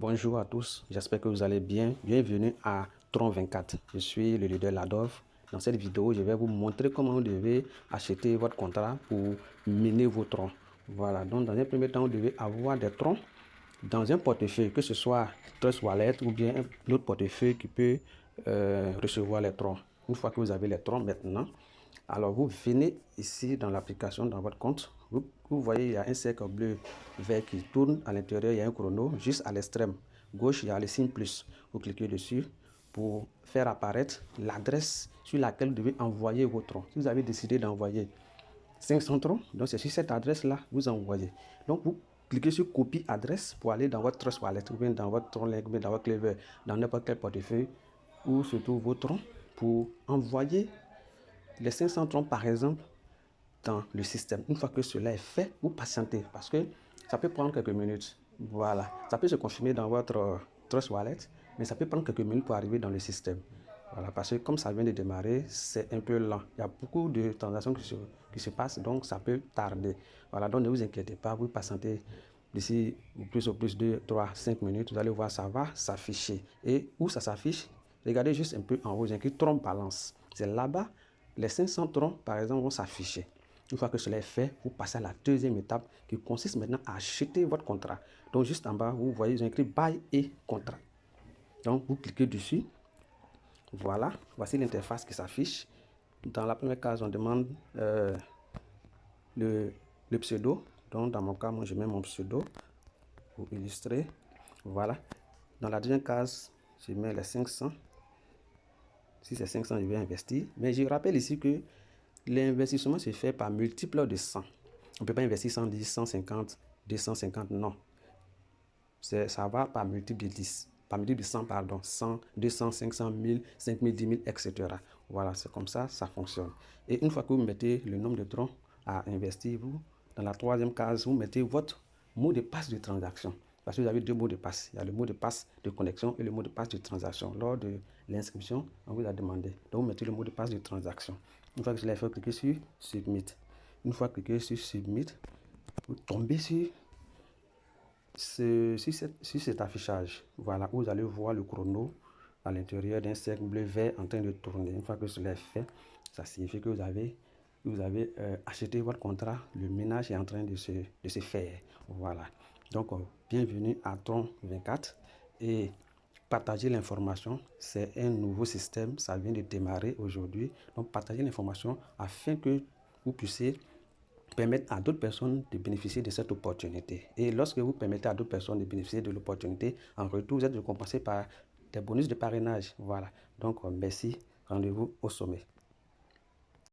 Bonjour à tous, j'espère que vous allez bien. Bienvenue à Tron24. Je suis le leader Ladov. Dans cette vidéo, je vais vous montrer comment vous devez acheter votre contrat pour miner vos troncs. Voilà, donc dans un premier temps, vous devez avoir des troncs dans un portefeuille, que ce soit Trust Wallet ou bien un autre portefeuille qui peut recevoir les troncs. Une fois que vous avez les troncs maintenant, alors vous venez ici dans l'application, dans votre compte. Vous voyez, il y a un cercle bleu vert qui tourne. À l'intérieur, il y a un chrono. Juste à l'extrême gauche, il y a le signe plus. Vous cliquez dessus pour faire apparaître l'adresse sur laquelle vous devez envoyer vos troncs. Si vous avez décidé d'envoyer 500 troncs, donc c'est sur cette adresse-là vous envoyez. Donc vous cliquez sur copie adresse pour aller dans votre Trust Wallet ou bien dans votre TronLink ou bien dans votre Clever, dans n'importe quel portefeuille où se trouvent vos troncs pour envoyer les 500 troncs par exemple dans le système. Une fois que cela est fait, vous patientez parce que ça peut prendre quelques minutes. Voilà, ça peut se confirmer dans votre Trust Wallet, mais ça peut prendre quelques minutes pour arriver dans le système. Voilà, parce que comme ça vient de démarrer, c'est un peu lent. Il y a beaucoup de transactions qui se passent, donc ça peut tarder. Voilà, donc ne vous inquiétez pas, vous patientez d'ici au plus 2, 3, 5 minutes, vous allez voir, ça va s'afficher. Et où ça s'affiche, regardez juste un peu en haut, j'ai écrit tronc balance. C'est là-bas, les 500 troncs, par exemple, vont s'afficher. Une fois que cela est fait, vous passez à la deuxième étape qui consiste maintenant à acheter votre contrat. Donc juste en bas, vous voyez, ils ont écrit Buy et contrat. Donc vous cliquez dessus. Voilà, voici l'interface qui s'affiche. Dans la première case, on demande le pseudo. Donc dans mon cas, moi je mets mon pseudo pour illustrer. Voilà. Dans la deuxième case, je mets les 500. Si c'est 500, je vais investir. Mais je rappelle ici que l'investissement se fait par multiple de 100. On ne peut pas investir 110, 150, 250, non. Ça va par multiple de 10. Par multiple de 100, pardon. 100, 200, 500, 1000, 5000, 10 000, etc. Voilà, c'est comme ça, ça fonctionne. Et une fois que vous mettez le nombre de troncs à investir, vous, dans la troisième case, vous mettez votre mot de passe de transaction. Parce que vous avez deux mots de passe. Il y a le mot de passe de connexion et le mot de passe de transaction. Lors de l'inscription, on vous a demandé. Donc, vous mettez le mot de passe de transaction. Une fois que cela est fait, cliquez sur Submit. Une fois cliqué sur Submit, vous tombez sur cet affichage. Voilà, où vous allez voir le chrono à l'intérieur d'un cercle bleu vert en train de tourner. Une fois que cela est fait, ça signifie que vous avez acheté votre contrat. Le ménage est en train de se faire. Voilà. Donc, bienvenue à Tron24 et partagez l'information. C'est un nouveau système, ça vient de démarrer aujourd'hui. Donc, partagez l'information afin que vous puissiez permettre à d'autres personnes de bénéficier de cette opportunité. Et lorsque vous permettez à d'autres personnes de bénéficier de l'opportunité, en retour, vous êtes récompensé par des bonus de parrainage. Voilà. Donc, merci. Rendez-vous au sommet.